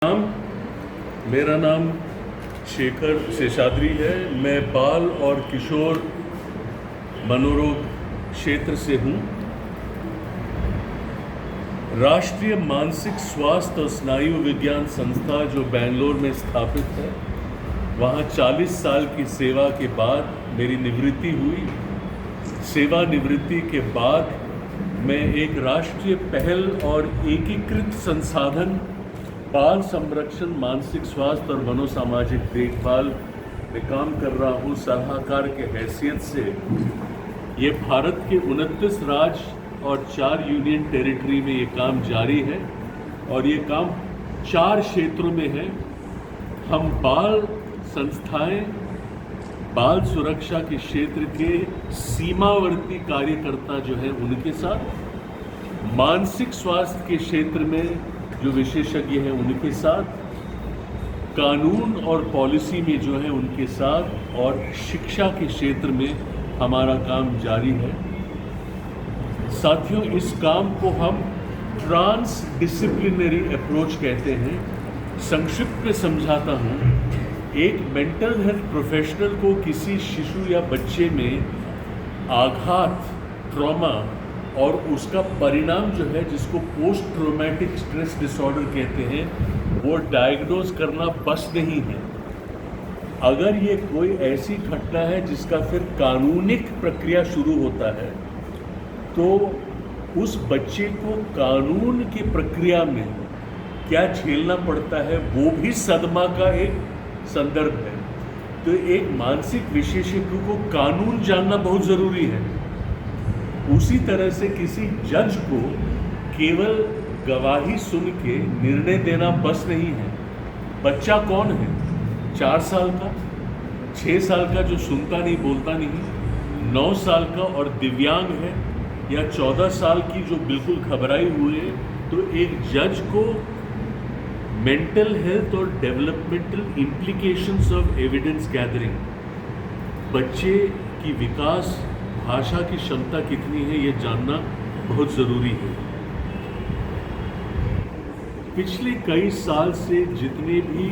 नाम मेरा नाम शेखर शेषाद्री है। मैं बाल और किशोर मनोरोग क्षेत्र से हूँ। राष्ट्रीय मानसिक स्वास्थ्य और स्नायु विज्ञान संस्था जो बेंगलोर में स्थापित है, वहाँ 40 साल की सेवा के बाद मेरी निवृत्ति हुई। सेवानिवृत्ति के बाद मैं एक राष्ट्रीय पहल और एकीकृत संसाधन बाल संरक्षण, मानसिक स्वास्थ्य और मनोसामाजिक देखभाल में काम कर रहा हूँ सलाहकार के हैसियत से। ये भारत के 29 राज्य और 4 यूनियन टेरिटरी में ये काम जारी है और ये काम 4 क्षेत्रों में है। हम बाल संस्थाएं, बाल सुरक्षा के क्षेत्र के सीमावर्ती कार्यकर्ता जो हैं उनके साथ, मानसिक स्वास्थ्य के क्षेत्र में जो विशेषज्ञ हैं उनके साथ, कानून और पॉलिसी में जो है उनके साथ, और शिक्षा के क्षेत्र में हमारा काम जारी है। साथियों, इस काम को हम ट्रांस डिसिप्लिनरी अप्रोच कहते हैं। संक्षिप्त में समझाता हूँ। एक मेंटल हेल्थ प्रोफेशनल को किसी शिशु या बच्चे में आघात, ट्रॉमा और उसका परिणाम जो है, जिसको पोस्ट ट्रॉमेटिक स्ट्रेस डिसऑर्डर कहते हैं, वो डायग्नोज करना बस नहीं है। अगर ये कोई ऐसी घटना है जिसका फिर कानूनिक प्रक्रिया शुरू होता है, तो उस बच्चे को कानून की प्रक्रिया में क्या झेलना पड़ता है, वो भी सदमा का एक संदर्भ है। तो एक मानसिक विशेषज्ञ को कानून जानना बहुत ज़रूरी है। उसी तरह से किसी जज को केवल गवाही सुन के निर्णय देना बस नहीं है। बच्चा कौन है? 4 साल का, 6 साल का जो सुनता नहीं बोलता नहीं, 9 साल का और दिव्यांग है, या 14 साल की जो बिल्कुल घबराई हुई है। तो एक जज को मेंटल हेल्थ और developmental implications of evidence gathering, बच्चे की विकास, भाषा की क्षमता कितनी है, ये जानना बहुत ज़रूरी है। पिछले कई साल से जितने भी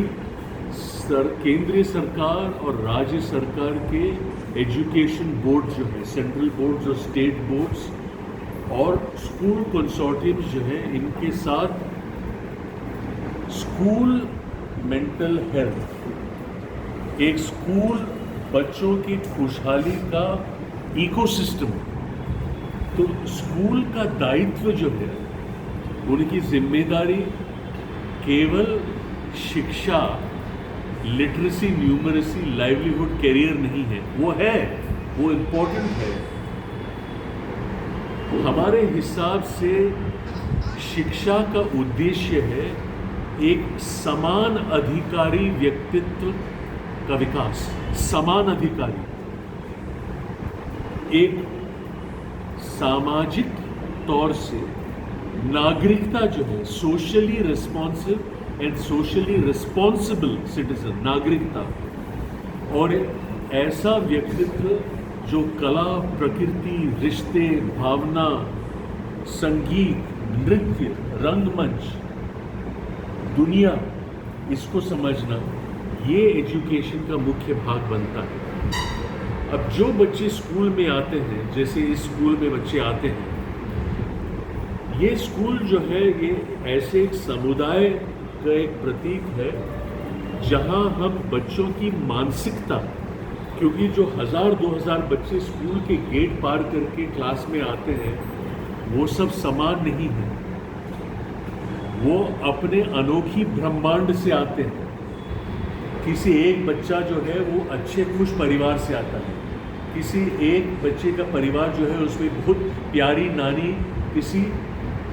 केंद्रीय सरकार और राज्य सरकार के एजुकेशन बोर्ड जो है, सेंट्रल बोर्ड्स और स्टेट बोर्ड्स और स्कूल कंसोर्टियम्स जो है, इनके साथ स्कूल मेंटल हेल्थ, एक स्कूल बच्चों की खुशहाली का इकोसिस्टम। तो स्कूल का दायित्व जो है, उनकी जिम्मेदारी केवल शिक्षा, लिटरेसी, न्यूमरेसी, लाइवलीहुड, करियर नहीं है। वो है, वो इम्पोर्टेंट है। हमारे हिसाब से शिक्षा का उद्देश्य है एक समान अधिकारी व्यक्तित्व का विकास। समान अधिकारी, एक सामाजिक तौर से नागरिकता जो है, socially responsive and socially responsible citizen, नागरिकता, और ऐसा व्यक्तित्व जो कला, प्रकृति, रिश्ते, भावना, संगीत, नृत्य, रंगमंच, दुनिया, इसको समझना, ये एजुकेशन का मुख्य भाग बनता है। अब जो बच्चे स्कूल में आते हैं, जैसे इस स्कूल में बच्चे आते हैं, ये स्कूल जो है, ये ऐसे एक समुदाय का एक प्रतीक है जहां हम बच्चों की मानसिकता, क्योंकि जो 1000-2000 बच्चे स्कूल के गेट पार करके क्लास में आते हैं, वो सब समान नहीं है। वो अपने अनोखी ब्रह्मांड से आते हैं। किसी एक बच्चा जो है वो अच्छे खुश परिवार से आता है, किसी एक बच्चे का परिवार जो है उसमें बहुत प्यारी नानी किसी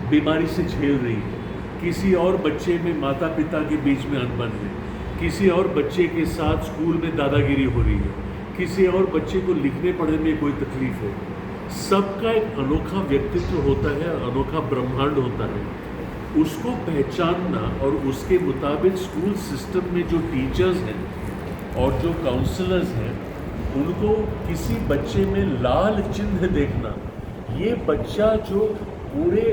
बीमारी से झेल रही है, किसी और बच्चे में माता पिता के बीच में अनबन है, किसी और बच्चे के साथ स्कूल में दादागिरी हो रही है, किसी और बच्चे को लिखने पढ़ने में कोई तकलीफ है। सबका एक अनोखा व्यक्तित्व होता है, अनोखा ब्रह्मांड होता है। उसको पहचानना और उसके मुताबिक स्कूल सिस्टम में जो टीचर्स हैं और जो काउंसलर्स हैं, उनको किसी बच्चे में लाल चिन्ह देखना, ये बच्चा जो पूरे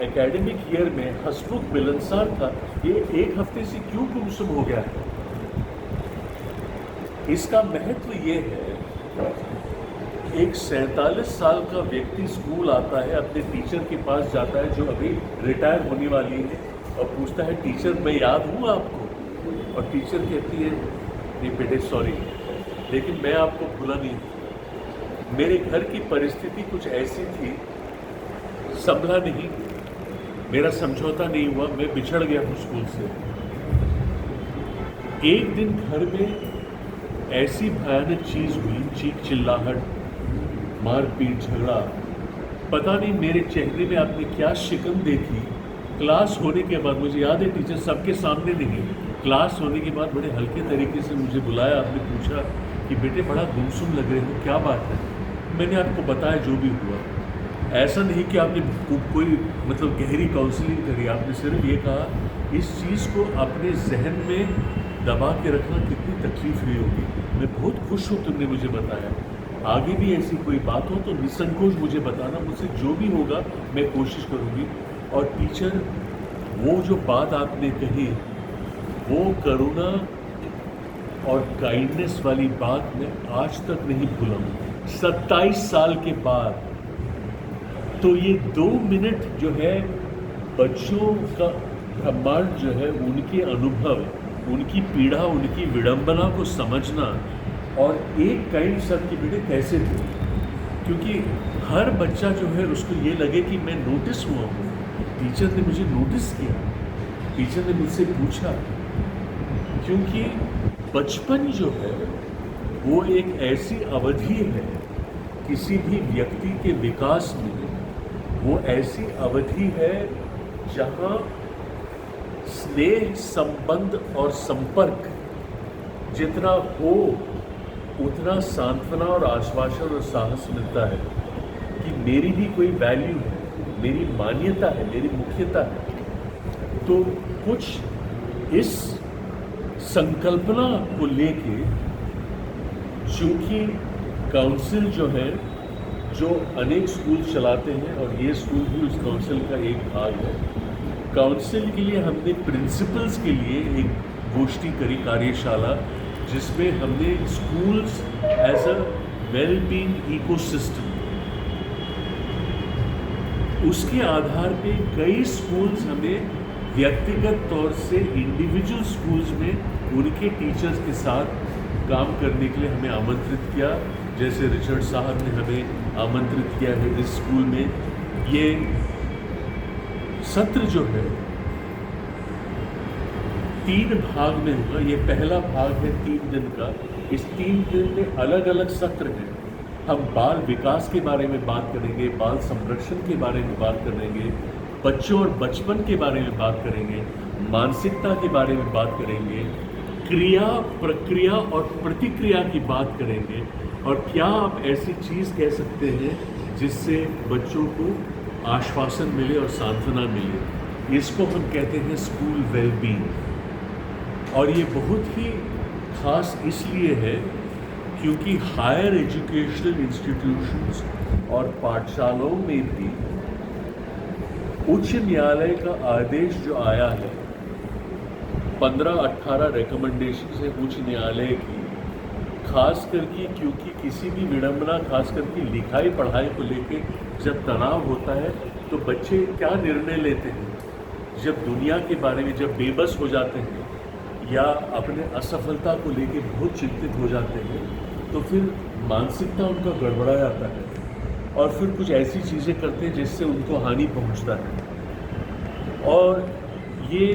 एकेडमिक ईयर में हंसमुख मिलनसार था, ये एक हफ्ते से क्यों गुमसुम हो गया है? इसका महत्व ये है, एक 47 साल का व्यक्ति स्कूल आता है, अपने टीचर के पास जाता है जो अभी रिटायर होने वाली है, और पूछता है टीचर मैं याद हूँ आपको? और टीचर कहती है नहीं बेटे सॉरी, लेकिन मैं आपको भूला नहीं। मेरे घर की परिस्थिति कुछ ऐसी थी, संभला नहीं, मेरा समझौता नहीं हुआ, मैं बिछड़ गया हूँ स्कूल से। एक दिन घर में ऐसी भयानक चीज़ हुई, चीख चिल्लाहट, मारपीट, झगड़ा, पता नहीं मेरे चेहरे में आपने क्या शिकन देखी। क्लास होने के बाद, मुझे याद है टीचर सबके सामने नहीं, क्लास होने के बाद बड़े हल्के तरीके से मुझे बुलाया, आपने पूछा कि बेटे बड़ा गुमसुम लग रहे हो, क्या बात है? मैंने आपको बताया जो भी हुआ। ऐसा नहीं कि आपने कोई मतलब गहरी काउंसलिंग करी, आपने सिर्फ ये कहा इस चीज़ को अपने जहन में दबा के रखना कितनी तकलीफ हुई होगी। मैं बहुत खुश हूँ तुमने मुझे बताया। आगे भी ऐसी कोई बात हो तो निसंकोच मुझे बताना, मुझसे जो भी होगा मैं कोशिश करूँगी। और टीचर, वो जो बात आपने कही, वो करुणा और काइंडनेस वाली बात मैं आज तक नहीं भूला हूँ 27 साल के बाद। तो ये 2 मिनट जो है बच्चों का ब्रह्मांड जो है, उनके अनुभव, उनकी पीड़ा, उनकी विडंबना को समझना, और एक काइंड शब्द की बेटे कैसे थे, क्योंकि हर बच्चा जो है उसको ये लगे कि मैं नोटिस हुआ हूँ, टीचर ने मुझे नोटिस किया, टीचर ने मुझसे पूछा। क्योंकि बचपन जो है वो एक ऐसी अवधि है किसी भी व्यक्ति के विकास में, वो ऐसी अवधि है जहाँ स्नेह, संबंध और संपर्क जितना हो उतना सांत्वना और आश्वासन और साहस मिलता है कि मेरी भी कोई वैल्यू है, मेरी मान्यता है, मेरी मुख्यता है। तो कुछ इस संकल्पना को लेके, चूँकि काउंसिल जो है, जो अनेक स्कूल चलाते हैं और ये स्कूल भी उस काउंसिल का एक भाग है, काउंसिल के लिए हमने प्रिंसिपल्स के लिए एक गोष्ठी करी, कार्यशाला, जिसमें हमने schools as a wellbeing ecosystem, उसके आधार पे कई स्कूल्स हमें व्यक्तिगत तौर से इंडिविजुअल स्कूल्स में उनके टीचर्स के साथ काम करने के लिए हमें आमंत्रित किया। जैसे रिचर्ड साहब ने हमें आमंत्रित किया है इस स्कूल में। ये सत्र जो है 3 भाग में होगा। ये पहला भाग है 3 दिन का। इस 3 दिन में अलग अलग सत्र हैं। हम बाल विकास के बारे में बात करेंगे, बाल संरक्षण के बारे में बात करेंगे, बच्चों और बचपन के बारे में बात करेंगे, मानसिकता के बारे में बात करेंगे, क्रिया, प्रक्रिया और प्रतिक्रिया की बात करेंगे, और क्या आप ऐसी चीज़ कह सकते हैं जिससे बच्चों को आश्वासन मिले और सांत्वना मिले। इसको हम कहते हैं स्कूल वेलबीइंग। और ये बहुत ही खास इसलिए है क्योंकि हायर एजुकेशनल इंस्टीट्यूशंस और पाठशालाओं में भी उच्च न्यायालय का आदेश जो आया है, 15-18 रिकमेंडेशन है उच्च न्यायालय की, खास करके क्योंकि किसी भी विडंबना, खास करके लिखाई पढ़ाई को लेके जब तनाव होता है तो बच्चे क्या निर्णय लेते हैं, जब दुनिया के बारे में जब बेबस हो जाते हैं या अपने असफलता को लेके बहुत चिंतित हो जाते हैं, तो फिर मानसिकता उनका गड़बड़ा जाता है और फिर कुछ ऐसी चीज़ें करते हैं जिससे उनको हानि पहुंचता है। और ये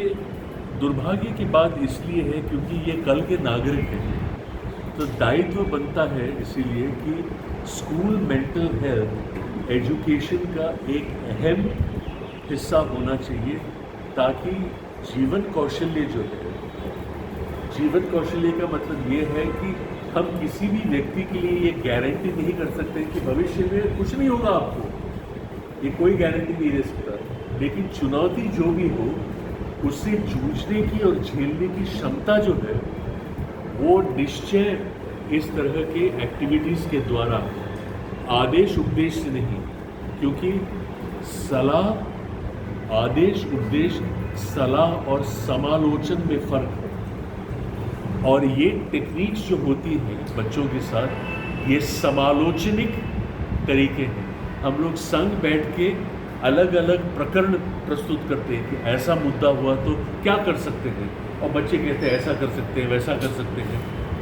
दुर्भाग्य की बात इसलिए है क्योंकि ये कल के नागरिक हैं, तो दायित्व बनता है इसीलिए कि स्कूल मेंटल हेल्थ एजुकेशन का एक अहम हिस्सा होना चाहिए, ताकि जीवन कौशल्य जो है, जीवन कौशल्य का मतलब ये है कि हम किसी भी व्यक्ति के लिए ये गारंटी नहीं कर सकते कि भविष्य में कुछ नहीं होगा आपको, ये कोई गारंटी नहीं दे सकता, लेकिन चुनौती जो भी हो उससे जूझने की और झेलने की क्षमता जो है वो निश्चय इस तरह के एक्टिविटीज़ के द्वारा, आदेश उपदेश से नहीं, क्योंकि सलाह, आदेश उपदेश सलाह और समालोचन में फ़र्क हो। और ये टेक्निक्स जो होती हैं बच्चों के साथ, ये समालोचनिक तरीके हैं। हम लोग संग बैठ के अलग अलग प्रकरण प्रस्तुत करते हैं कि ऐसा मुद्दा हुआ तो क्या कर सकते हैं, और बच्चे कहते हैं ऐसा कर सकते हैं, वैसा कर सकते हैं।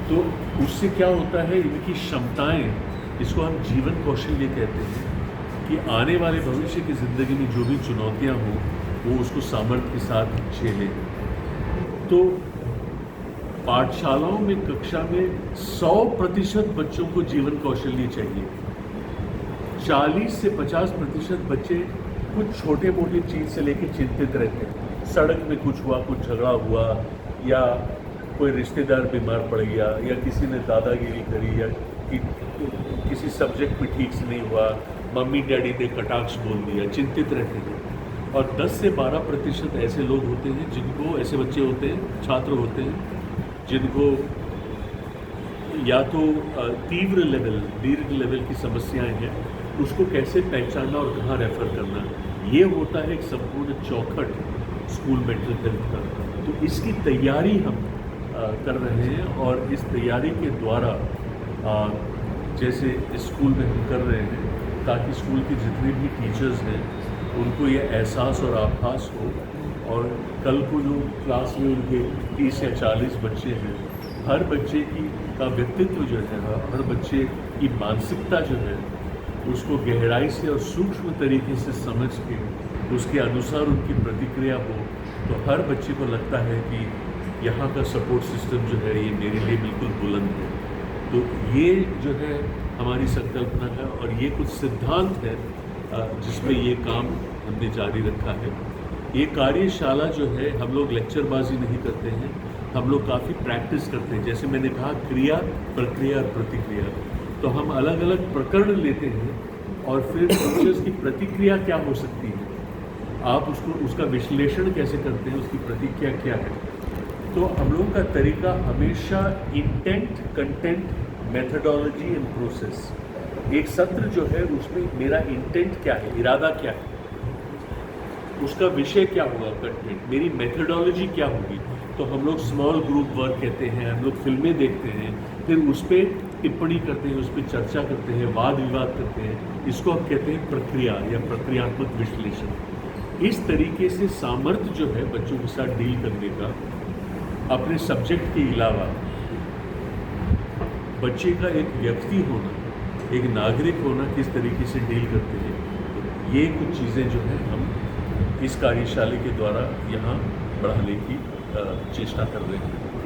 तो उससे क्या होता है, इनकी क्षमताएं, इसको हम जीवन कौशल्य कहते हैं, कि आने वाले भविष्य की ज़िंदगी में जो भी चुनौतियां हों वो उसको सामर्थ्य के साथ झेलें। तो पाठशालाओं में, कक्षा में 100% बच्चों को जीवन कौशल्य चाहिए। 40 से 50% बच्चे कुछ छोटे मोटे चीज़ से लेकर चिंतित रहते हैं। सड़क में कुछ हुआ, कुछ झगड़ा हुआ, या कोई रिश्तेदार बीमार पड़ गया, या किसी ने दादागिरी करी, या किसी सब्जेक्ट में ठीक से नहीं हुआ, मम्मी डैडी ने कटाक्ष बोल दिया, चिंतित रहते हैं। और 10 से 12% ऐसे लोग होते हैं जिनको, ऐसे बच्चे होते हैं, छात्र होते हैं जिनको या तो तीव्र लेवल, दीर्घ लेवल की समस्याएं हैं, उसको कैसे पहचानना और कहाँ रेफर करना, ये होता है एक संपूर्ण चौखट स्कूल मेंटल हेल्थ का। तो इसकी तैयारी हम कर रहे हैं, और इस तैयारी के द्वारा जैसे स्कूल में हम कर रहे हैं, ताकि स्कूल के जितने भी टीचर्स हैं उनको ये एहसास और आभास हो, और कल को जो क्लास में उनके 30 या 40 बच्चे हैं, हर बच्चे का व्यक्तित्व जो है, हर बच्चे की मानसिकता जो है, उसको गहराई से और सूक्ष्म तरीके से समझ के उसके अनुसार उनकी प्रतिक्रिया हो, तो हर बच्चे को लगता है कि यहाँ का सपोर्ट सिस्टम जो है ये मेरे लिए बिल्कुल बुलंद है। तो ये जो है हमारी संकल्पना है, और ये कुछ सिद्धांत है जिसमें ये काम हमने जारी रखा है। ये कार्यशाला जो है, हम लोग लेक्चरबाजी नहीं करते हैं, हम लोग काफ़ी प्रैक्टिस करते हैं। जैसे मैंने कहा, क्रिया, प्रक्रिया और प्रतिक्रिया, तो हम अलग अलग प्रकरण लेते हैं, और फिर टीचर्स की प्रतिक्रिया क्या हो सकती है, आप उसका विश्लेषण कैसे करते हैं, उसकी प्रतिक्रिया क्या है। तो हम लोग का तरीका हमेशा intent, content, methodology and process. एक सत्र जो है उसमें मेरा इंटेंट क्या है, इरादा क्या है, उसका विषय क्या होगा, कंटेंट, मेरी मेथडोलॉजी क्या होगी। तो हम लोग स्मॉल ग्रुप वर्क कहते हैं, हम लोग फिल्में देखते हैं, फिर उस पर टिप्पणी करते हैं, उस पर चर्चा करते हैं, वाद विवाद करते हैं। इसको हम कहते हैं प्रक्रिया या प्रक्रियात्मक विश्लेषण। इस तरीके से सामर्थ्य जो है बच्चों के साथ डील करने का, अपने सब्जेक्ट के अलावा बच्चे का एक व्यक्ति होना, एक नागरिक होना, किस तरीके से डील करते हैं, तो ये कुछ चीज़ें जो है हम इस कार्यशाला के द्वारा यहाँ बढ़ाने की चेष्टा कर रहे हैं।